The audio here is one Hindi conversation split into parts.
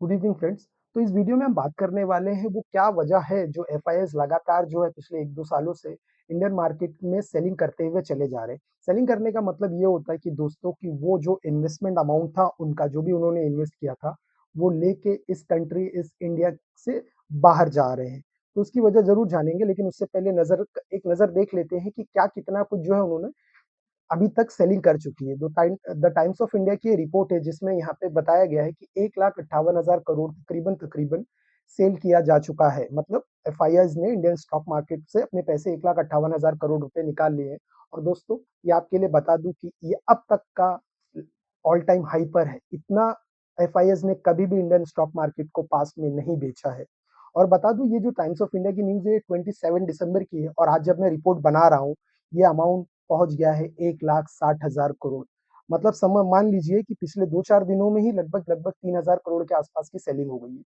Good evening friends. तो इस वीडियो में हम बात करने वाले हैं वो क्या वजह है जो एफआईआईज़ लगातार जो है पिछले 1-2 सालों से इंडियन मार्केट में सेलिंग करते हुए चले जा रहे हैं। सेलिंग करने का मतलब ये होता है कि दोस्तों कि वो जो इन्वेस्टमेंट अमाउंट था उनका जो भी उन्होंने इन्वेस्ट किया था, वो लेके इस इंडिया से बाहर जा रहे हैं। तो उसकी वजह ज़रूर जानेंगे, लेकिन उससे पहले एक नज़र देख लेते हैं कि क्या कितना कुछ जो है उन्होंने अभी तक सेलिंग कर चुकी है। द टाइम्स ऑफ इंडिया की ये रिपोर्ट है जिसमें यहाँ पे बताया गया है कि 1,58,000 करोड़ तकरीबन सेल किया जा चुका है। मतलब एफआईआईज़ ने इंडियन स्टॉक मार्केट से अपने पैसे 1,58,000 करोड़ रुपए निकाल लिए हैं। और दोस्तों, ये आपके लिए बता दूं कि ये अब तक का ऑल टाइम हाई पर है। इतना एफआईआईज़ ने कभी भी इंडियन स्टॉक मार्केट को पास्ट में नहीं बेचा है। और बता दूं, ये जो टाइम्स ऑफ इंडिया की न्यूज़ है 27 दिसंबर की है, और आज जब मैं रिपोर्ट बना रहा हूँ, ये अमाउंट पहुंच गया है 1,60,000 करोड़। मतलब समय मान लीजिए कि पिछले 2-4 दिनों में ही लगभग 3,000 करोड़ के आसपास की सेलिंग हो गई है।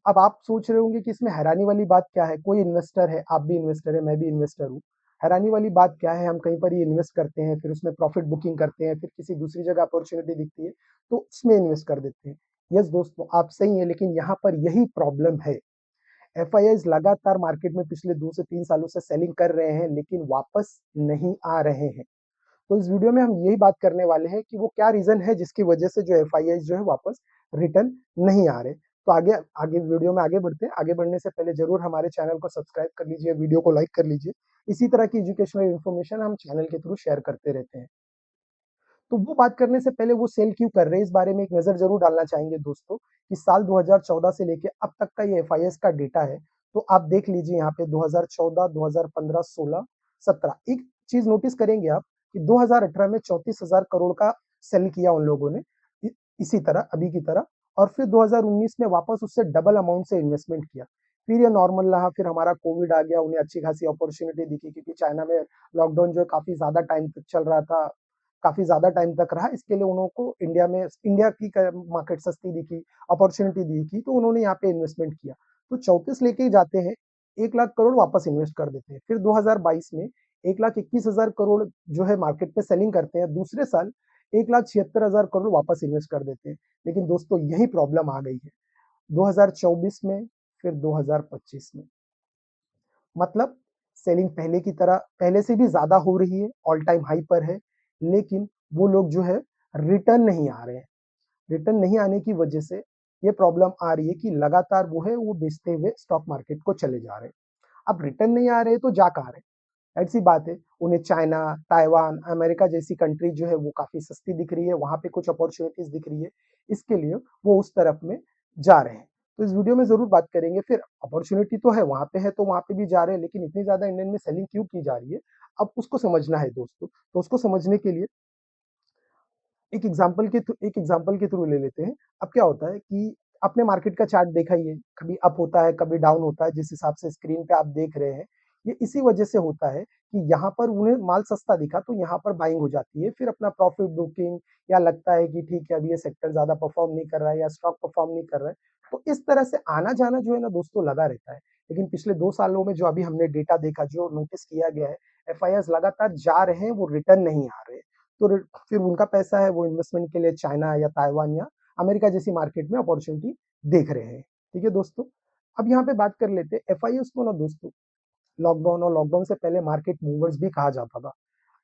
अब आप सोच रहे होंगे कि इसमें हैरानी वाली बात क्या है? कोई इन्वेस्टर है, आप भी इन्वेस्टर है, मैं भी इन्वेस्टर हूँ। हैरानी वाली बात क्या है? हम कहीं पर ही इन्वेस्ट करते हैं, फिर उसमें प्रॉफिट बुकिंग करते हैं, फिर किसी दूसरी जगह अपॉर्चुनिटी दिखती है, तो उसमें इन्वेस्ट कर देते हैं। यस दोस्तों, आप सही हैं, लेकिन यहाँ पर यही प्रॉब्लम है। एफआईआईज़ लगातार मार्केट में पिछले 2 से 3 सालों से सेलिंग कर रहे हैं, लेकिन वापस नहीं आ रहे हैं। तो इस वीडियो में हम यही बात करने वाले हैं कि वो क्या रीजन है जिसकी वजह से जो एफआईआई जो है वापस रिटर्न नहीं आ रहे। तो आगे आगे वीडियो में आगे बढ़ते हैं। आगे बढ़ने से पहले जरूर हमारे चैनल को सब्सक्राइब कर लीजिए, वीडियो को लाइक कर लीजिए। इसी तरह की एजुकेशनल इन्फॉर्मेशन हम चैनल के थ्रू शेयर करते रहते हैं। तो वो बात करने से पहले वो सेल क्यों कर रहे हैं, इस बारे में एक नजर जरूर डालना चाहेंगे दोस्तों, कि साल 2014 से लेके अब तक का ये एफआईएस का डेटा है। तो आप देख लीजिए यहाँ पे 2014, 2015, 16, 17, एक चीज नोटिस करेंगे आप कि 2018 में 34,000 करोड़ का सेल किया उन लोगों ने, इसी तरह अभी की तरह। और फिर 2019 में वापस उससे डबल अमाउंट से इन्वेस्टमेंट किया। फिर ये नॉर्मल रहा, फिर हमारा कोविड आ गया, उन्हें अच्छी खासी अपॉर्चुनिटी दिखी क्योंकि चाइना में लॉकडाउन जो है काफी ज्यादा टाइम तक चल रहा था, काफी ज्यादा टाइम तक रहा। इसके लिए उनको इंडिया की मार्केट सस्ती दिखी, अपॉर्चुनिटी दिखी, तो उन्होंने यहाँ पे इन्वेस्टमेंट किया। तो 34 लेके ही जाते हैं, 1 लाख करोड़ वापस इन्वेस्ट कर देते हैं। फिर 2022 में 1,21,000 करोड़ जो है मार्केट में सेलिंग करते हैं। दूसरे साल 1,76,000 करोड़ वापस इन्वेस्ट कर देते हैं। लेकिन दोस्तों, यही प्रॉब्लम आ गई है 2024 में, फिर 2025 में। मतलब सेलिंग पहले से भी ज्यादा हो रही है, ऑल टाइम हाई पर है, लेकिन वो लोग जो है रिटर्न नहीं आ रहे हैं। रिटर्न नहीं आने की वजह से ये प्रॉब्लम आ रही है कि लगातार वो है वो बेचते हुए स्टॉक मार्केट को चले जा रहे हैं। अब रिटर्न नहीं आ रहे तो जा कहाँ रहे? ऐसी बात है, उन्हें चाइना, ताइवान, अमेरिका जैसी कंट्री जो है वो काफी सस्ती दिख रही है, वहां पे कुछ अपॉर्चुनिटीज दिख रही है, इसके लिए वो उस तरफ में जा रहे हैं। तो इस वीडियो में जरूर बात करेंगे। फिर अपॉर्चुनिटी तो है वहां पे, है तो वहां पे भी जा रहे हैं, लेकिन इतनी ज्यादा इंडियन में सेलिंग क्यों की जा रही है, अब उसको समझना है दोस्तों। तो उसको समझने के लिए एक एग्जांपल के थ्रू ले लेते हैं। अब क्या होता है कि आपने मार्केट का चार्ट देखा ही है, कभी अप होता है, कभी डाउन होता है, जिस हिसाब से स्क्रीन पे आप देख रहे हैं। ये इसी वजह से होता है कि यहाँ पर उन्हें माल सस्ता दिखा तो यहाँ पर बाइंग हो जाती है, फिर अपना प्रॉफिट बुकिंग, या लगता है कि ठीक है अभी ये सेक्टर ज्यादा परफॉर्म नहीं कर रहा है या स्टॉक परफॉर्म नहीं कर रहा है, तो इस तरह से आना जाना जो है ना दोस्तों लगा रहता है। लेकिन पिछले 2 सालों में जो अभी हमने डेटा देखा, जो नोटिस किया गया है, एफआईआर लगातार जा रहे हैं, वो रिटर्न नहीं आ रहे। तो फिर उनका पैसा है वो इन्वेस्टमेंट के लिए चाइना या ताइवान या अमेरिका जैसी मार्केट में अपॉर्चुनिटी देख रहे हैं। ठीक है दोस्तों, अब यहाँ पे बात कर लेते हैं एफआईएस को ना दोस्तों। लॉकडाउन से पहले मार्केट मूवर्स भी कहा जाता था।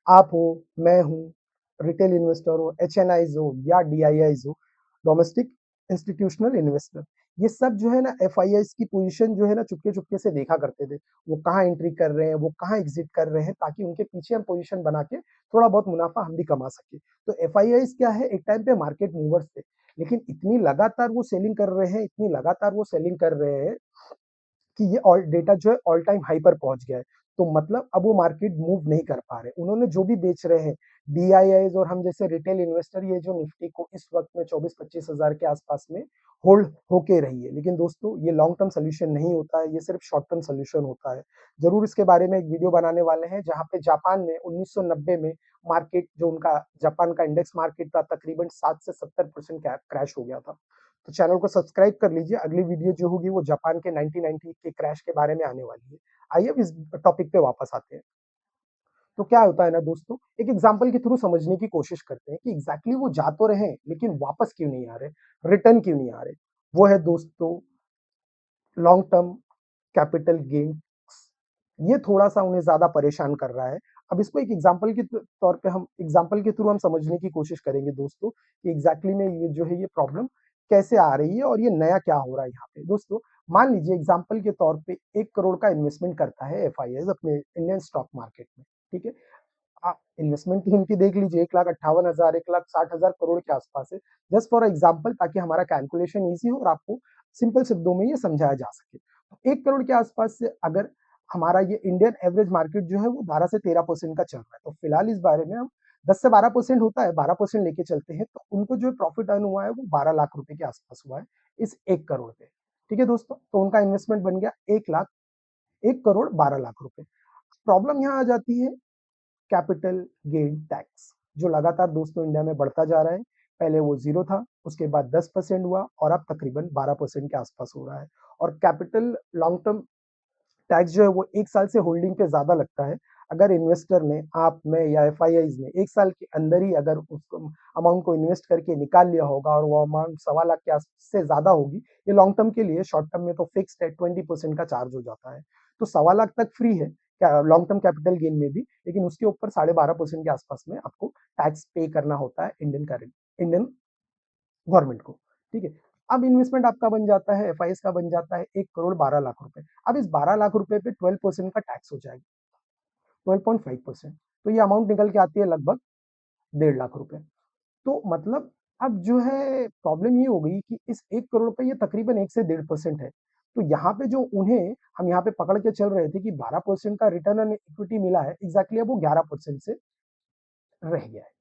आप हो, मैं हूँ, रिटेल इन्वेस्टर हो, एचएनआईज हो या डीआईआईज हो, डोमेस्टिक इंस्टीट्यूशनल इन्वेस्टर, ये सब जो है ना एफआईआईज की पोजीशन जो है ना चुपके चुपके से देखा करते थे। वो कहाँ एंट्री कर रहे हैं, वो कहाँ एग्जिट कर रहे हैं, ताकि उनके पीछे हम पोजीशन बना के थोड़ा बहुत मुनाफा हम भी कमा सके। तो एफआईआईज क्या है, एक टाइम पे मार्केट मूवर्स थे, लेकिन इतनी लगातार वो सेलिंग कर रहे हैं, इतनी लगातार वो सेलिंग कर रहे हैं कि ये ऑल डेटा जो है ऑल टाइम हाई पर पहुंच गया है। तो मतलब अब वो मार्केट मूव नहीं कर पा रहे। उन्होंने जो भी बेच रहे हैं, डीआईआईज और हम जैसे रिटेल इन्वेस्टर, ये जो निफ्टी को इस वक्त में 24-25 हजार के आसपास में होल्ड होके रही है। लेकिन दोस्तों, ये लॉन्ग टर्म सोल्यूशन नहीं होता है, ये सिर्फ शॉर्ट टर्म सोल्यूशन होता है। जरूर इसके बारे में एक वीडियो बनाने वाले हैं, जहां पे जापान में 1990 में मार्केट जो उनका जापान का इंडेक्स मार्केट था, तकरीबन 7 से 70% क्रैश हो गया था। तो चैनल को सब्सक्राइब कर लीजिए। अगली वीडियो जो होगी वो जापान के 1990 के क्रैश के बारे में आने वाली है। आइए अब इस टॉपिक पे वापस आते हैं। तो क्या होता है ना दोस्तों, एक एग्जांपल के थ्रू समझने की कोशिश करते हैं कि एग्जैक्टली वो जा तो रहे हैं, लेकिन वापस क्यों नहीं आ रहे, रिटर्न क्यों नहीं आ रहे। वो है दोस्तों लॉन्ग टर्म कैपिटल गेन। ये थोड़ा-सा उन्हें ज़्यादा परेशान कर रहा है। अब इसको एक एग्ज़ाम्पल के तौर पे हम एग्ज़ाम्पल के थ्रू हम समझने की कोशिश करेंगे दोस्तों, कि एग्ज़ैक्टली में ये जो है ये प्रॉब्लम कैसे आ रही है और ये नया क्या हो रहा है यहाँ पे। दोस्तों, मान लीजिए एग्ज़ाम्पल के तौर पे 1 करोड़ का इन्वेस्टमेंट करता है एफआईआईज़ अपने इंडियन स्टॉक मार्केट में, ठीक है? इन्वेस्टमेंट ही इनकी देख लीजिए 1,58,000 1,60,000 करोड़ के आसपास है। जस्ट फॉर एग्ज़ाम्पल ताकि हमारा कैलकुलेशन ईज़ी हो और आपको सिंपल शब्दों में ये समझाया जा सके। तो 1 करोड़ के आसपास से अगर हमारा ये इंडियन एवरेज मार्केट जो है वो 12 से 13% का चल रहा है। तो फिलहाल इस बारे में हम 10 से 12% होता है, 12% लेके चलते हैं, तो उनको जो प्रॉफिट अर्न हुआ है वो 12 लाख रुपए के आसपास हुआ है इस 1 करोड़ पे। ठीक है दोस्तों? तो उनका इन्वेस्टमेंट बन गया 1 करोड़ 12 लाख रुपए। प्रॉब्लम यहाँ आ जाती है कैपिटल गेन टैक्स, जो लगातार दोस्तों इंडिया में बढ़ता जा रहा है। पहले वो 0 था, उसके बाद 10% हुआ और अब तकरीबन 12% के आसपास हो रहा है। और कैपिटल लॉन्ग टर्म टैक्स जो है वो 1 साल से होल्डिंग पे ज़्यादा लगता है। अगर इन्वेस्टर ने, आप में या एफआईआईज़ ने 1 साल के अंदर ही अगर उसको अमाउंट को इन्वेस्ट करके निकाल लिया होगा और वो अमाउंट सवा लाख के आस से ज़्यादा होगी, ये लॉन्ग टर्म के लिए, शॉर्ट टर्म में तो फिक्स्ड है 20% का चार्ज हो जाता है। तो सवा लाख तक फ्री है क्या लॉन्ग टर्म कैपिटल गेन में भी, लेकिन उसके ऊपर 12.5% के आसपास में आपको टैक्स पे करना होता है इंडियन गवर्नमेंट को, ठीक है? अब इन्वेस्टमेंट आपका बन जाता है, एफआईएस का बन जाता है 1 करोड़ 12 लाख रुपए। अब इस 12 लाख रुपए पे 12% का टैक्स हो जाएगा, 12.5%। तो ये अमाउंट निकल के आती है लगभग 1.5 लाख रुपए। तो मतलब अब जो है प्रॉब्लम ये हो गई कि इस 1 करोड़ पे ये तकरीबन 1 से 1.5% है। तो यहाँ पे जो उन्हें हम यहाँ पे पकड़ के चल रहे थे कि 12% का रिटर्न ऑन इक्विटी मिला है, एग्ज़ैक्टली अब वो 11% से रह गया है।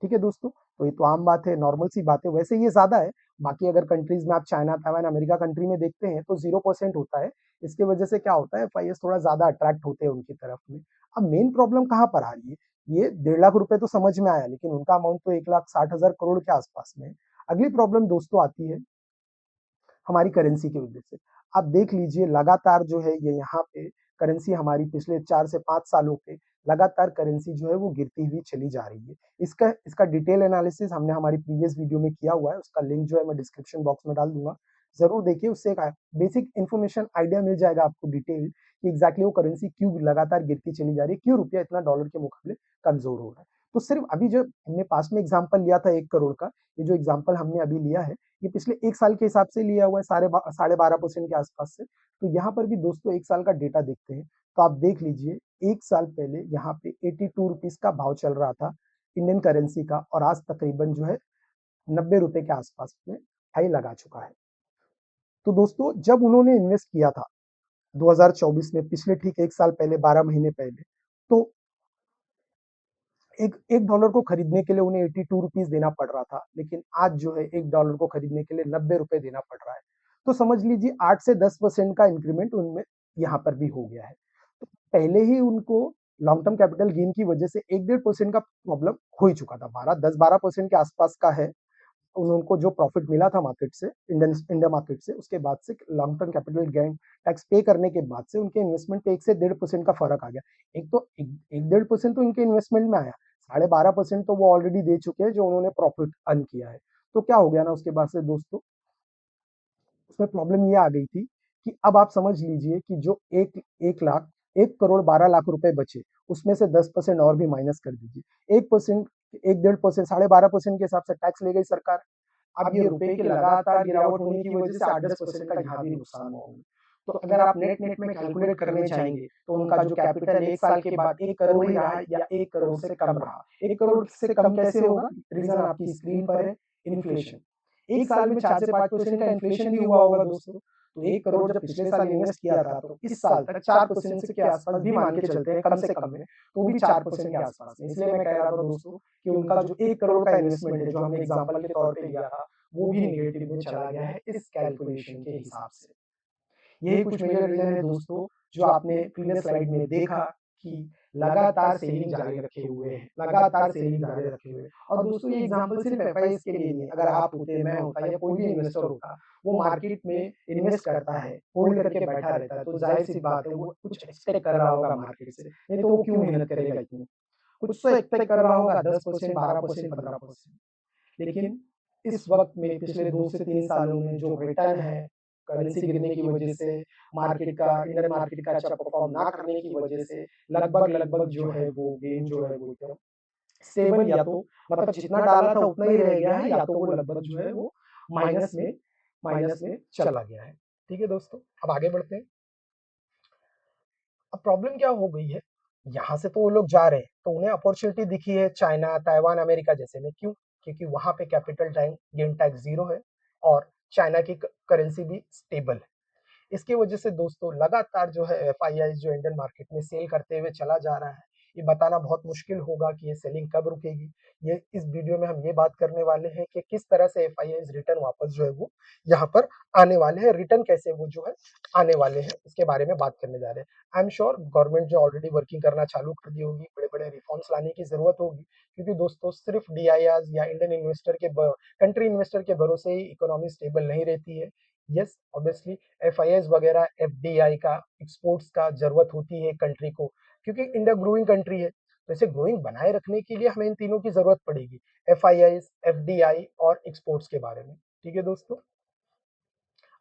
ठीक है दोस्तों, तो ये तो आम बात है, नॉर्मल सी बात है। वैसे ये ज़्यादा है, बाकी अगर कंट्रीज़ में आप चाइना, ताइवान, अमेरिका कंट्री में देखते हैं तो 0% होता है। इसकी वजह से क्या होता है, एफआईएस थोड़ा ज़्यादा अट्रैक्ट होते हैं उनकी तरफ में। अब मेन प्रॉब्लम कहाँ पर आ रही है? ये 1.5 लाख रुपए तो समझ में आया, लेकिन उनका अमाउंट तो 1,60,000 करोड़ के आसपास में है। अगली प्रॉब्लम दोस्तों आती है हमारी करेंसी की वजह से। आप देख लीजिए लगातार जो है ये यहाँ पे करेंसी हमारी पिछले 4 से 5 सालों पे लगातार करेंसी जो है वो गिरती हुई चली जा रही है। इसका इसका डिटेल एनालिसिस हमने हमारी प्रीवियस वीडियो में किया हुआ है, उसका लिंक जो है मैं डिस्क्रिप्शन बॉक्स में डाल दूँगा। ज़रूर देखिए, उससे एक बेसिक इन्फॉर्मेशन आइडिया मिल जाएगा आपको डिटेल कि एग्ज़ैक्टली वो करेंसी क्यों लगातार गिरती चली जा रही है, क्यों रुपया इतना डॉलर के मुकाबले कमज़ोर हो रहा है। तो सिर्फ अभी जो हमने पास्ट में एग्ज़ाम्पल लिया था 1 करोड़ का, ये जो एग्ज़ाम्पल हमने अभी लिया है, ये पिछले 1 साल के हिसाब से लिया हुआ है, साढ़े 12% के आसपास से। तो यहाँ पर भी दोस्तों 1 साल का डेटा देखते हैं, तो आप देख लीजिए 1 साल पहले यहाँ पे ₹82 का भाव चल रहा था इंडियन करेंसी का, और आज तकरीबन जो है ₹90 के आसपास में हाई लगा चुका है। तो दोस्तों जब उन्होंने इन्वेस्ट किया था 2024 में, पिछले ठीक 1 साल पहले, 12 महीने पहले, तो एक $1 को खरीदने के लिए उन्हें ₹82 देना पड़ रहा था, लेकिन आज जो है $1 को खरीदने के लिए ₹90 देना पड़ रहा है। तो समझ लीजिए 8 से 10% का इंक्रीमेंट उनमें यहाँ पर भी हो गया है। तो पहले ही उनको लॉन्ग टर्म कैपिटल गेन की वजह से 1 डेढ़ परसेंट का प्रॉब्लम हो ही चुका था। 10-12% के आसपास का है उनको जो प्रॉफिट मिला था मार्केट से, इंडिया मार्केट से, उसके बाद से long term capital gain tax पे करने के बाद से उनके इन्वेस्टमेंट पे 1 से 1.5% का फ़र्क आ गया। एक तो 1 डेढ़ परसेंट तो इनके इन्वेस्टमेंट में आया, 12.5% तो वो ऑलरेडी दे चुके हैं जो उन्होंने प्रॉफिट अर्न किया है। तो क्या हो गया ना उसके बाद से दोस्तों, उसमें प्रॉब्लम ये आ गई थी कि अब आप समझ लीजिए कि जो 1 लाख 1 करोड़ 12 लाख रुपए बचे, उसमें से 10% और भी माइनस कर दीजिए। 1%, 1 डेढ़ परसेंट, 12.5% के हिसाब से टैक्स ले गई सरकार। अब ये रुपए की लगातार गिरावट होने की वजह से 8-10% का यहाँ भी नुकसान हुआ होगा। तो अगर आप नेट-नेट में कैलकुलेट करने जाएँगे, तो उनका जो कैपिटल 1 साल के बाद 1 करोड़ ही रहा या 1 करोड़ से कम रहा। 1 करोड़ से कम कैसे होगा? रीज़न आपकी स्क्रीन पर है, इन्फ्लेशन। 1 साल में 4 से 5% का इन्फ्लेशन भी हुआ होगा दोस्तों। तो 1 करोड़ जब पिछले साल इन्वेस्ट किया था, तो इस साल तक 4% से के आसपास भी मान के चलते हैं, कम से कम में, तो भी 4% के आसपास में। इसलिए मैं कह रहा था दोस्तों कि उनका जो 1 करोड़ का इन्वेस्टमेंट है, जो हमने एग्ज़ाम्पल के तौर पे लिया था, वो भी नेगेटिव में चला गया है इस कैलकुलेशन के हिसाब से। यही कुछ मेजर रीज़न है दोस्तों, जो आपने प्रीवियस स्लाइड में देखा कि लगातार सेलिंग जारी रखे हुए हैं, लगातार सेलिंग जारी रखे हुए हैं। और दोस्तों ये एग्ज़ाम्पल सिर्फ एफआईएस के लिए नहीं है, अगर आप होते, मैं होता या कोई भी इन्वेस्टर होता, वो मार्केट में इन्वेस्ट करता है, होल्ड करके बैठा रहता है, तो ज़ाहिर-सी बात है वो कुछ एक्सपेक्ट कर रहा होगा मार्केट से, नहीं तो वो क्यों मेहनत करेगा इतनी? कुछ तो एक्सपेक्ट कर रहा होगा, 10%, 12%, 15%, लेकिन इस वक़्त में पिछले 2 से 3 सालों में जो रिटर्न है, करेंसी गिरने की वजह से, इंडियन मार्केट का अच्छा परफ़ॉर्म ना करने की वजह से लगभग-लगभग जो है वो गेन जो है वो एकदम स्टेबल या तो मतलब जितना डाला था उतना ही रह गया है या तो वो लगभग जो है वो माइनस में माइनस में चला गया है। ठीक है दोस्तों, अब आगे बढ़ते हैं। अब प्रॉब्लम क्या हो गई है, यहाँ से तो वो लोग जा रहे हैं, तो उन्हें अपॉर्च्युनिटी दिखी है चाइना, ताइवान, अमेरिका जैसे में। क्यों? क्योंकि वहाँ पे कैपिटल टाइम गेन टैक्स 0 है और चाइना की क करेंसी भी स्टेबल है। इसकी वजह से दोस्तों लगातार जो है एफआईआई जो इंडियन मार्केट में सेल करते हुए चला जा रहा है। ये बताना बहुत मुश्किल होगा कि ये सेलिंग कब रुकेगी। ये इस वीडियो में हम ये बात करने वाले हैं कि किस तरह से एफआईआईज़ रिटर्न वापस जो है वो यहाँ पर आने वाले हैं, रिटर्न कैसे वो जो है आने वाले हैं, इसके बारे में बात करने जा रहे हैं। आई एम श्योर गवर्नमेंट जो ऑलरेडी वर्किंग करना चालू कर दी होगी, बड़े-बड़े रिफॉर्म्स लाने की ज़रूरत होगी क्योंकि दोस्तों सिर्फ डीआईआरस या इंडियन इन्वेस्टर के ब कंट्री इन्वेस्टर के भरोसे ही इकोनॉमी स्टेबल नहीं रहती है। येस, ऑब्वियसली एफआईआईज़ वगैरह, एफडीआई का, एक्सपोर्ट्स का ज़रूरत होती है कंट्री को क्योंकि इंडिया ग्रोइंग कंट्री है। तो इसे ग्रोइंग बनाए रखने के लिए हमें इन तीनों की ज़रूरत पड़ेगी, एफआईआईज़, एफडीआई और एक्सपोर्ट्स के बारे में। ठीक है दोस्तों?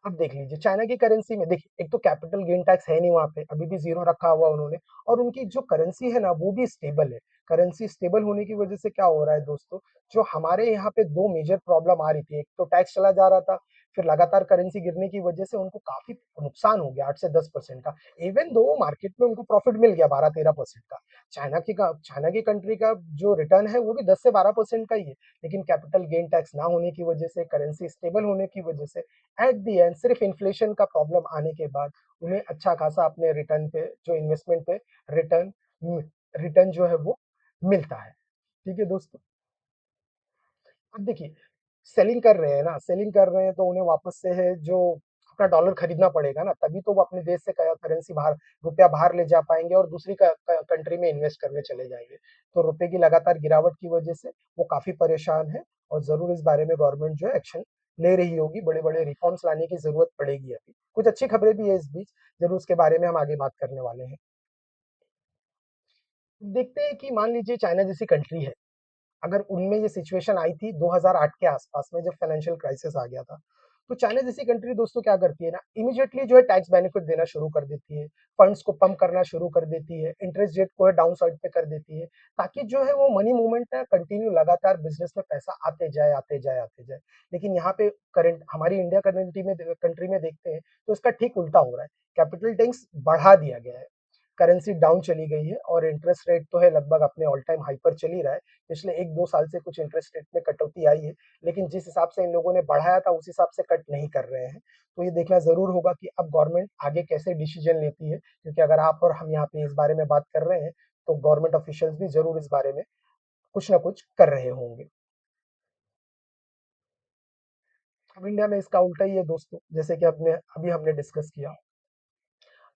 अब देख लीजिए चाइना की करेंसी में देखिए एक तो कैपिटल गेन टैक्स है नहीं वहाँ पे, अभी भी ज़ीरो रखा हुआ उन्होंने और उनकी जो करेंसी है ना वो भी स्टेबल है। करेंसी स्टेबल होने की वजह से क्या हो रहा है दोस्तों, जो हमारे यहाँ पे 2 मेजर प्रॉब्लम आ रही थी, एक तो टैक्स चला जा रहा था, फिर लगातार करेंसी गिरने की वजह से उनको काफ़ी नुकसान हो गया 8 से 10% का। इवन दो मार्केट में उनको प्रॉफिट मिल गया 12-13% का। चाइना की कंट्री का जो रिटर्न है वो भी 10 से 12% का ही है, लेकिन कैपिटल गेन टैक्स ना होने की वजह से, करेंसी स्टेबल होने की वजह से एट द एंड सिर्फ इन्फ्लेशन का प्रॉब्लम आने के बाद उन्हें अच्छा खासा अपने रिटर्न पे जो इन्वेस्टमेंट पे रिटर्न रिटर्न जो है वो मिलता है। ठीक है दोस्तों? अब देखिए सेलिंग कर रहे हैं ना, सेलिंग कर रहे हैं तो उन्हें वापस से है जो अपना डॉलर खरीदना पड़ेगा ना, तभी तो वो अपने देश से करेंसी बाहर रुपया बाहर ले जा पाएँगे और दूसरी कंट्री में इन्वेस्ट करने चले जाएँगे। तो रुपए की लगातार गिरावट की वजह से वो काफ़ी परेशान हैं और ज़रूर इस बारे में गवर्नमेंट जो है एक्शन ले रही होगी, बड़े-बड़े रिफॉर्म्स लाने की ज़रूरत पड़ेगी अभी। कुछ अच्छी खबरें भी है इस बीच, ज़रूर उसके बारे में हम आगे बात करने वाले हैं। देखते हैं कि मान लीजिए चाइना जैसी कंट्री है, अगर उनमें ये सिचुएशन आई थी 2008 के आसपास में जब फाइनेंशियल क्राइसिस आ गया था। तो चाइना जैसी कंट्री दोस्तों क्या करती है ना, इमीडिएटली जो है टैक्स बेनिफिट देना शुरू कर देती है, फंड्स को पंप करना शुरू कर देती है, इंटरेस्ट रेट को है डाउन साइड पे कर देती है, ताकि जो है वो मनी मूवमेंट ना कंटिन्यू लगातार बिज़नेस में पैसा आते जाए, आते जाए, आते जाए। लेकिन यहाँ पे करंट हमारी इंडिया कंट्री में देखते हैं, तो इसका ठीक उल्टा हो रहा है। कैपिटल टैक्स बढ़ा दिया गया है। करेंसी डाउन चली गई है और इंटरेस्ट रेट तो है लगभग अपने ऑल टाइम हाई पर चल ही रहा है। पिछले 1-2 साल से कुछ इंटरेस्ट रेट में कटौती आई है, लेकिन जिस हिसाब से इन लोगों ने बढ़ाया था उस हिसाब से कट नहीं कर रहे हैं। तो ये देखना ज़रूर होगा कि अब गवर्नमेंट आगे कैसे डिसीजन लेती है, क्योंकि अगर आप और हम यहाँ पे इस बारे में बात कर रहे हैं, तो गवर्नमेंट ऑफिशियल्स भी ज़रूर इस बारे में कुछ ना कुछ कर रहे होंगे। अब इंडिया में इसका उल्टा ही है दोस्तों, जैसे कि अपने अभी हमने डिस्कस किया।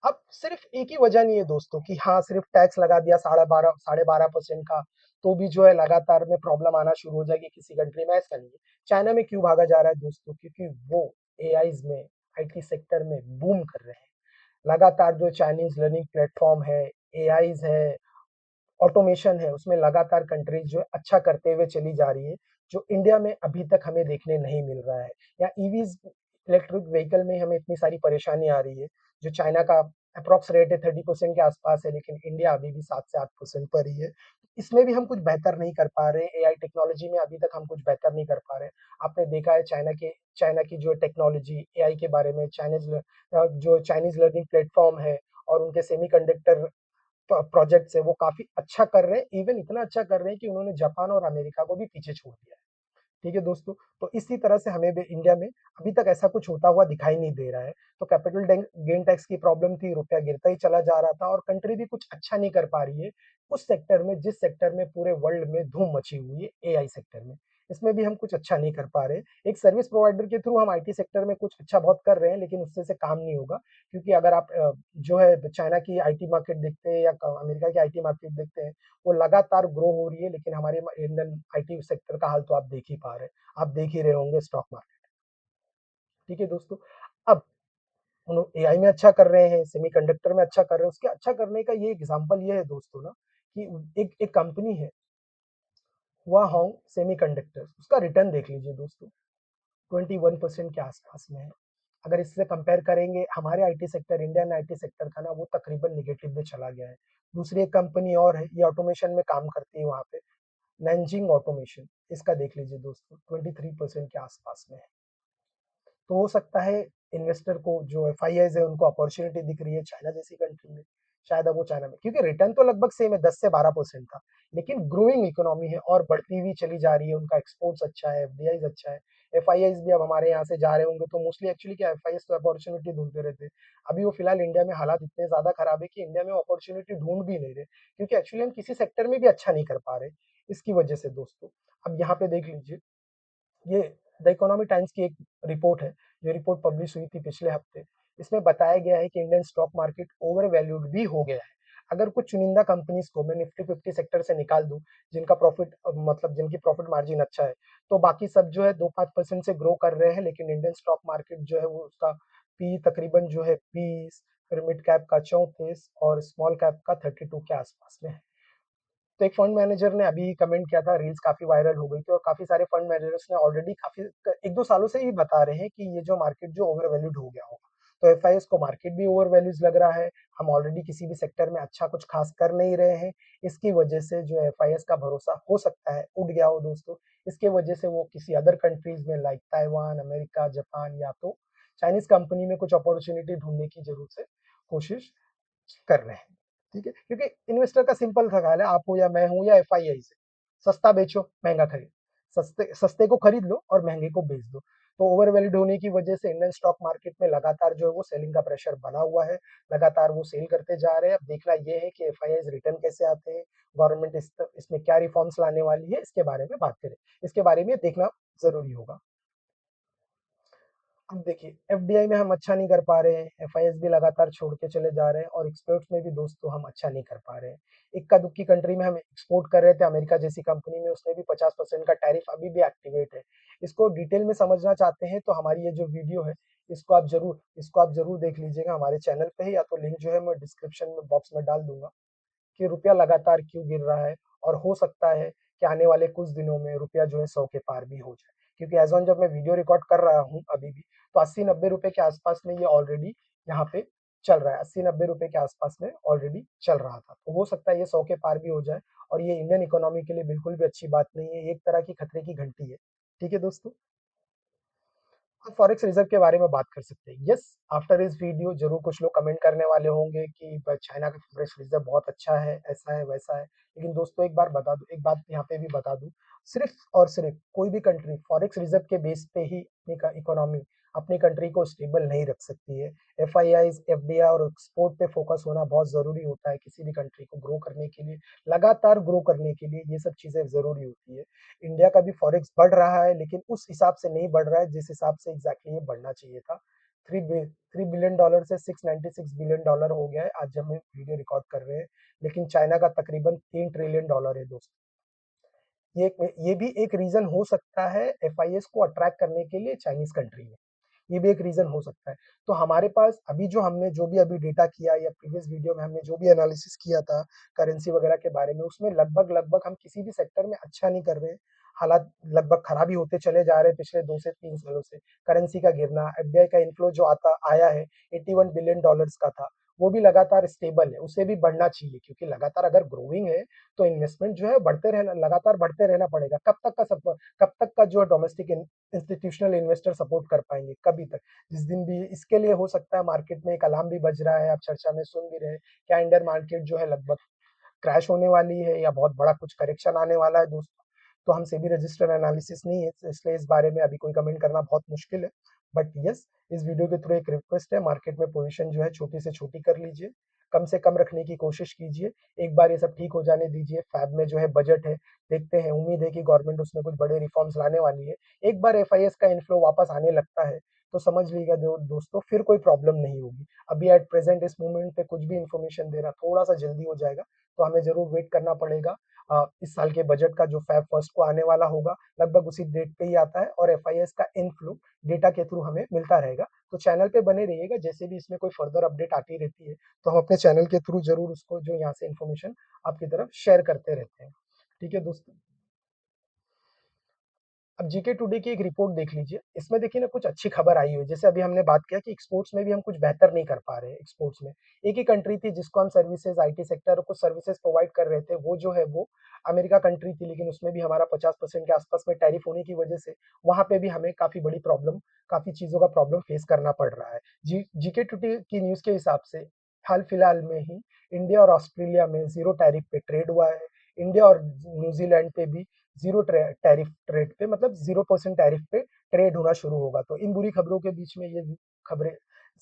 अब सिर्फ एक ही वजह नहीं है दोस्तों कि हाँ, सिर्फ टैक्स लगा दिया 12.5% का, तो भी जो है लगातार में प्रॉब्लम आना शुरू हो जाएगी किसी कंट्री में, ऐसा नहीं है। चाइना में क्यों भागा जा रहा है दोस्तों? क्योंकि वो एआईज़ में, आईटी सेक्टर में बूम कर रहे हैं। लगातार जो चाइनीज़ लर्निंग प्लेटफ़ॉर्म है, एआईज़ है, ऑटोमेशन है, उसमें लगातार कंट्रीज़ जो है अच्छा करते हुए चली जा रही है, जो इंडिया में अभी तक हमें देखने नहीं मिल रहा है। या ईवीज़ इलेक्ट्रिक व्हीकल में हमें इतनी सारी परेशानी आ रही है, जो चाइना का एप्रॉक्स रेट है 30% के आसपास है, लेकिन इंडिया अभी भी 7 से 8% पर ही है। इसमें भी हम कुछ बेहतर नहीं कर पा रहे हैं, एआई टेक्नोलॉजी में अभी तक हम कुछ बेहतर नहीं कर पा रहे हैं। आपने देखा है चाइना की जो टेक्नोलॉजी एआई के बारे में जो चाइनीज़ लर्निंग प्लेटफ़ॉर्म है और उनके सेमीकंडक्टर प्रोजेक्ट्स है वो काफ़ी अच्छा कर रहे हैं, इवन इतना अच्छा कर रहे हैं कि उन्होंने जापान और अमेरिका को भी पीछे छोड़ दिया है। ठीक है दोस्तों? तो इसी तरह से हमें भी इंडिया में अभी तक ऐसा कुछ होता हुआ दिखाई नहीं दे रहा है। तो कैपिटल गेन टैक्स की प्रॉब्लम थी, रुपया गिरता ही चला जा रहा था और कंट्री भी कुछ अच्छा नहीं कर पा रही है, उस सेक्टर में जिस सेक्टर में पूरे वर्ल्ड में धूम मची हुई है, एआई सेक्टर में। इसमें भी हम कुछ अच्छा नहीं कर पा रहे हैं। एक सर्विस प्रोवाइडर के थ्रू हम आईटी सेक्टर में कुछ अच्छा बहुत कर रहे हैं, लेकिन उससे से काम नहीं होगा क्योंकि अगर आप जो है चाइना की आईटी मार्केट देखते हैं या अमेरिका की आईटी मार्केट देखते हैं, वो लगातार ग्रो हो रही है, लेकिन हमारे इंडियन आईटी सेक्टर का हाल तो आप देख ही पा रहे हैं। आप देख ही रहे होंगे स्टॉक मार्केट। ठीक है दोस्तों? अब एआई में अच्छा कर रहे हैं, सेमीकंडक्टर में अच्छा कर रहे हैं, उसके अच्छा करने का ये एग्ज़ाम्पल ये है दोस्तों ना कि एक एक कंपनी है हुआहोंग सेमीकंडक्टर्स, उसका रिटर्न देख लीजिए दोस्तों, 21% के आसपास में है। अगर इससे कंपेयर करेंगे हमारे IT sector, Indian IT sector का ना, वो तकरीबन नेगेटिव में चला गया है। दूसरी एक कंपनी और है, ये ऑटोमेशन में काम करती है वहाँ पे, नैनजिंग ऑटोमेशन, इसका देख लीजिए दोस्तों, 23% के आसपास में है। तो हो सकता है इन्वेस्टर को, जो एफआईआईज है, उनको अपॉर्चुनिटी दिख रही है चाइना जैसी कंट्री में, शायद अब वो चाइना में, क्योंकि रिटर्न तो लगभग सेम है, 10 से 12% का, लेकिन ग्रोइंग इकोनॉमी है और बढ़ती हुई चली जा रही है, उनका एक्सपोर्ट्स अच्छा है, एफडीआईज अच्छा है। एफआईआईज भी अब हमारे यहाँ से जा रहे होंगे, तो मोस्टली एक्चुअली क्या, एफआईआईज तो अपॉर्चुनिटी ढूंढते रहते हैं। अभी वो फिलहाल इंडिया में हालात इतने ज्यादा खराब है कि इंडिया में अपॉर्चुनिटी ढूंढ भी नहीं रहे, क्योंकि एक्चुअली हम किसी सेक्टर में भी अच्छा नहीं कर पा रहे, इसकी वजह से दोस्तों। अब यहाँ पे देख लीजिए, ये द इकोनॉमी टाइम्स की एक रिपोर्ट है, जो रिपोर्ट पब्लिश हुई थी पिछले हफ्ते। इसमें बताया गया है कि Indian stock market over valued भी हो गया है। अगर कुछ चुनिंदा कंपनीज को मैं निफ्टी 50 सेक्टर से निकाल दूं, जिनका प्रॉफिट मतलब जिनकी प्रॉफिट मार्जिन अच्छा है, तो बाकी सब जो है 2-5% से ग्रो कर रहे हैं, लेकिन इंडियन स्टॉक मार्केट जो है वो, उसका पी तकरीबन जो है 20, फिर मिड कैप का 34 और स्मॉल कैप का 32 के आसपास में है। तो एक फंड मैनेजर ने अभी कमेंट किया था, रील्स काफी वायरल हो गई थी, और काफी सारे फंड मैनेजर्स ने ऑलरेडी काफी 1-2 सालों से ही बता रहे हैं कि ये जो मार्केट जो ओवर वैल्यूड हो गया होगा। तो एफआईएस को मार्केट भी ओवर वैल्यूज लग रहा है, हम ऑलरेडी किसी भी सेक्टर में अच्छा कुछ खास कर नहीं रहे हैं, इसकी वजह से जो एफआईएस का भरोसा हो सकता है उठ गया हो दोस्तों। इसके वजह से वो किसी अदर कंट्रीज में, लाइक ताइवान, अमेरिका, जापान, या तो चाइनीज कंपनी में कुछ अपॉर्चुनिटी ढूंढने की जरूर से कोशिश कर रहे हैं। ठीक है, क्योंकि इन्वेस्टर का सिंपल सा ख्याल है, आप हो या मैं हूं या एफआईआई से, सस्ता बेचो महंगा खरीद, सस्ते सस्ते को खरीद लो और महंगे को बेच दो। तो ओवर वैल्यूड होने की वजह से इंडियन स्टॉक मार्केट में लगातार जो है वो सेलिंग का प्रेशर बना हुआ है, लगातार वो सेल करते जा रहे हैं। अब देखना ये है कि एफआईआई रिटर्न कैसे आते हैं, गवर्नमेंट इसमें क्या रिफॉर्म्स लाने वाली है, इसके बारे में बात करें, इसके बारे में देखना जरूरी होगा। अब देखिए, एफडीआई में हम अच्छा नहीं कर पा रहे हैं, एफआईएस भी लगातार छोड़ के चले जा रहे हैं, और एक्सपोर्ट्स में भी दोस्तों हम अच्छा नहीं कर पा रहे हैं। इक्का दुक्की कंट्री में हम एक्सपोर्ट कर रहे थे, अमेरिका जैसी कंपनी में उसने भी 50% का टैरिफ अभी भी एक्टिवेट है। इसको डिटेल में समझना चाहते हैं तो हमारी ये जो वीडियो है, इसको आप जरूर देख लीजिएगा हमारे चैनल पे ही, या तो लिंक जो है मैं डिस्क्रिप्शन में बॉक्स में डाल दूंगा, कि रुपया लगातार क्यों गिर रहा है, और हो सकता है कि आने वाले कुछ दिनों में रुपया जो है 100 के पार भी हो जाए, क्योंकि एज ऑन जब मैं वीडियो रिकॉर्ड कर रहा हूँ अभी भी, तो 80-90 रुपए के आसपास में ये ऑलरेडी यहाँ पे चल रहा है, 80-90 रुपए के आसपास में ऑलरेडी चल रहा था। तो हो सकता है ये 100 के पार भी हो जाए, और ये इंडियन इकोनॉमी के लिए बिल्कुल भी अच्छी बात नहीं है, एक तरह की खतरे की घंटी है। ठीक है दोस्तों, हम फॉरेक्स रिजर्व के बारे में बात कर सकते हैं। यस, आफ्टर इस वीडियो जरूर कुछ लोग कमेंट करने वाले होंगे कि चाइना का फॉरेक्स रिजर्व बहुत अच्छा है, ऐसा है वैसा है, लेकिन दोस्तों एक बार बता दूं, एक बात यहाँ पे भी बता दूं, सिर्फ और सिर्फ कोई भी कंट्री फॉरेक्स रिजर्व के बेस पे ही अपनी इकोनॉमी, अपनी कंट्री को स्टेबल नहीं रख सकती है। एफआईआई, एफडीआई और एक्सपोर्ट पे फोकस होना बहुत जरूरी होता है किसी भी कंट्री को ग्रो करने के लिए, लगातार ग्रो करने के लिए ये सब चीजें जरूरी होती है। इंडिया का भी फॉरेक्स बढ़ रहा है, लेकिन उस हिसाब से नहीं बढ़ रहा है जिस हिसाब से एग्जैक्टली ये बढ़ना चाहिए था। 3 बिलियन डॉलर से $696 बिलियन हो गया है आज जब हम वीडियो रिकॉर्ड कर रहे हैं, लेकिन चाइना का तकरीबन $3 ट्रिलियन है दोस्तों। ये भी एक रीजन हो सकता है एफआईएस को अट्रैक्ट करने के लिए चाइनीज कंट्री में, ये भी एक रीजन हो सकता है। तो हमारे पास अभी जो भी अभी डेटा किया, या प्रीवियस वीडियो में हमने जो भी एनालिसिस किया था करेंसी वगैरह के बारे में, उसमें लगभग लगभग हम किसी भी सेक्टर में अच्छा नहीं कर रहे हैं। हालात लगभग खराब ही होते चले जा रहे हैं पिछले 2 से 3 सालों से। करेंसी का गिरना, एफडीआई का इनफ्लो जो आता आया है $81 बिलियन का था, वो भी लगातार स्टेबल है, उसे भी बढ़ना चाहिए, क्योंकि लगातार अगर ग्रोइंग है तो इन्वेस्टमेंट जो है बढ़ते रहना, लगातार बढ़ते रहना पड़ेगा। कब तक का जो डोमेस्टिक इंस्टीट्यूशनल इन्वेस्टर सपोर्ट कर पाएंगे, कभी तक, जिस दिन भी इसके लिए हो सकता है मार्केट में एक अलार्म भी बज रहा है, आप चर्चा में सुन भी रहे हैं, क्या इंडियन मार्केट जो है लगभग क्रैश होने वाली है, या बहुत बड़ा कुछ करेक्शन आने वाला है दोस्तों। तो हम सेबी रजिस्टर्ड एनालिसिस नहीं है, तो इसलिए इस बारे में अभी कोई कमेंट करना बहुत मुश्किल है। बट यस, इस वीडियो के थ्रू एक रिक्वेस्ट है, मार्केट में पोजीशन जो है छोटी से छोटी कर लीजिए, कम से कम रखने की कोशिश कीजिए। एक बार ये सब ठीक हो जाने दीजिए, फैब में जो है बजट है, देखते हैं, उम्मीद है कि गवर्नमेंट उसमें कुछ बड़े रिफॉर्म्स लाने वाली है। एक बार एफआईएस का इनफ्लो वापस आने लगता है, तो समझ लीजिएगा जो दोस्तों, फिर कोई प्रॉब्लम नहीं होगी। अभी एट प्रेजेंट इस मोमेंट पे कुछ भी इन्फॉर्मेशन देना थोड़ा सा जल्दी हो जाएगा, तो हमें जरूर वेट करना पड़ेगा। इस साल के बजट का जो फैब फर्स्ट को आने वाला होगा, लगभग उसी डेट पे ही आता है, और एफआईएस का इनफ्लो डेटा के थ्रू हमें मिलता रहेगा। तो चैनल पे बने रहिएगा, जैसे भी इसमें कोई फर्दर अपडेट आती रहती है, तो हम अपने चैनल के थ्रू जरूर उसको जो यहाँ से इन्फॉर्मेशन आपकी तरफ शेयर करते रहते हैं। ठीक है दोस्तों। अब जीके टुडे की एक रिपोर्ट देख लीजिए, इसमें देखिए ना कुछ अच्छी खबर आई हुई है, जैसे अभी हमने बात किया कि एक्सपोर्ट्स में भी हम कुछ बेहतर नहीं कर पा रहे हैं एक्सपोर्ट्स में। एक ही कंट्री थी जिसको हम सर्विसेज़ आईटी सेक्टर और कुछ सर्विसेज़ प्रोवाइड कर रहे थे, वो जो है वो अमेरिका कंट्री थी, लेकिन उसमें भी हमारा 50% के आस-पास में टैरिफ होने की वजह से वहाँ पे भी हमें काफ़ी बड़ी प्रॉब्लम, काफ़ी चीज़ों का प्रॉब्लम फेस करना पड़ रहा है। जीके टुडे की न्यूज़ के हिसाब से हाल-फिलहाल में ही इंडिया और ऑस्ट्रेलिया में ज़ीरो टैरिफ पे ट्रेड हुआ है। इंडिया और न्यूज़ीलैंड पे भी ज़ीरो टैरिफ रेट पे मतलब 0% टैरिफ पे ट्रेड होना शुरू होगा। तो इन बुरी खबरों के बीच में ये खबरें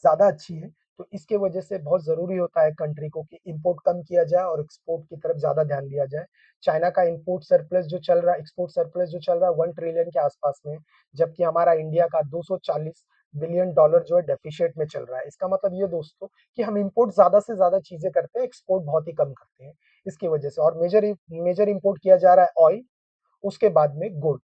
ज़्यादा अच्छी हैं। तो इसके वजह से बहुत ज़रूरी होता है कंट्री को कि इम्पोर्ट कम किया जाए और एक्सपोर्ट की तरफ ज़्यादा ध्यान दिया जाए। चाइना का इम्पोर्ट सरप्लस जो चल रहा है, एक्सपोर्ट सरप्लस जो चल रहा है 1 ट्रिलियन के आस-पास में, जबकि हमारा इंडिया का 240 बिलियन डॉलर जो है डेफिसिट में चल रहा है। इसका मतलब ये दोस्तों कि हम इम्पोर्ट ज़्यादा से ज़्यादा चीज़ें करते हैं, एक्सपोर्ट बहुत ही कम करते हैं। इसकी वजह से और मेजर इम्पोर्ट किया जा रहा है ऑयल, उसके बाद में गुड़,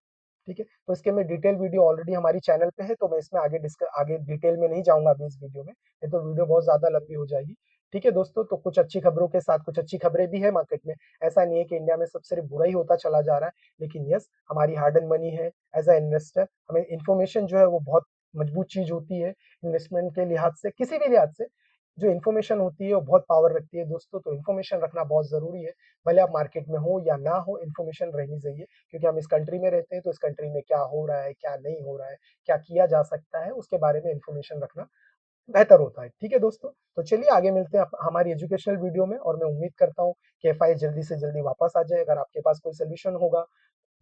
ठीक है? तो इसके मैं डिटेल वीडियो ऑलरेडी हमारी चैनल पे है, तो मैं इसमें आगे डिटेल में नहीं जाऊँगा अभी इस वीडियो में, नहीं तो वीडियो बहुत ज़्यादा लंबी हो जाएगी। ठीक है दोस्तों, तो कुछ अच्छी खबरों के साथ कुछ अच्छी खबरें भी है मार्केट में। ऐसा नहीं है कि इंडिया में सब सिर्फ बुरा ही होता चला जा रहा है, लेकिन यस, हमारी हार्ड अर्न्ड मनी है, एज़ अ इन्वेस्टर हमें इन्फॉर्मेशन जो है वो बहुत मजबूत चीज़ होती है, इन्वेस्टमेंट के लिहाज से, किसी भी लिहाज से, जो इन्फॉर्मेशन होती है वो बहुत पावर रखती है दोस्तों, तो इन्फॉर्मेशन रखना बहुत ज़रूरी है। भले आप मार्केट में हो या ना हो, इन्फॉर्मेशन रहनी चाहिए। क्योंकि हम इस कंट्री में रहते हैं, तो इस कंट्री में क्या हो रहा है, क्या नहीं हो रहा है, क्या किया जा सकता है, उसके बारे में इन्फॉर्मेशन रखना बेहतर होता है। ठीक है दोस्तों? तो चलिए आगे मिलते हैं हमारी एजुकेशनल वीडियो में और मैं उम्मीद करता हूँ कि एफआई जल्दी से जल्दी वापस आ जाए। अगर आपके पास कोई सॉल्यूशन होगा,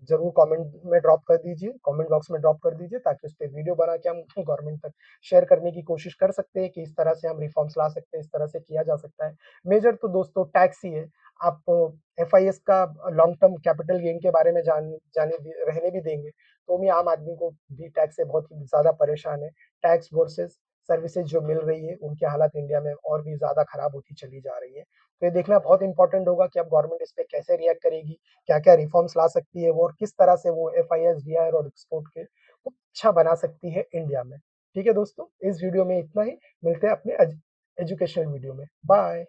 ज़रूर कमेंट में ड्रॉप कर दीजिए, कमेंट बॉक्स में ड्रॉप कर दीजिए ताकि उस पे वीडियो बना के हम गवर्नमेंट तक शेयर करने की कोशिश कर सकते हैं कि इस तरह से हम रिफॉर्म्स ला सकते हैं, इस तरह से किया जा सकता है। मेजर तो दोस्तों टैक्स ही है। आप एफआईएस का लॉन्ग टर्म कैपिटल गेन के बारे में जाने रहने भी देंगे, तो भी आम आदमी को भी टैक्स से बहुत ही ज़्यादा परेशान है। टैक्स वर्सेस सर्विसेज़ जो मिल रही है, उनकी हालत इंडिया में और भी ज़्यादा खराब होती चली जा रही है। तो ये देखना बहुत इम्पोर्टेंट होगा कि अब गवर्नमेंट इस पे कैसे रिएक्ट करेगी, क्या-क्या रिफॉर्म्स ला सकती है वो और किस तरह से वो एफआईएस, डीआर और एक्सपोर्ट के को अच्छा बना सकती है इंडिया में। ठीक है दोस्तों, इस वीडियो में इतना ही, मिलते हैं अपने एजुकेशनल वीडियो में। बाय।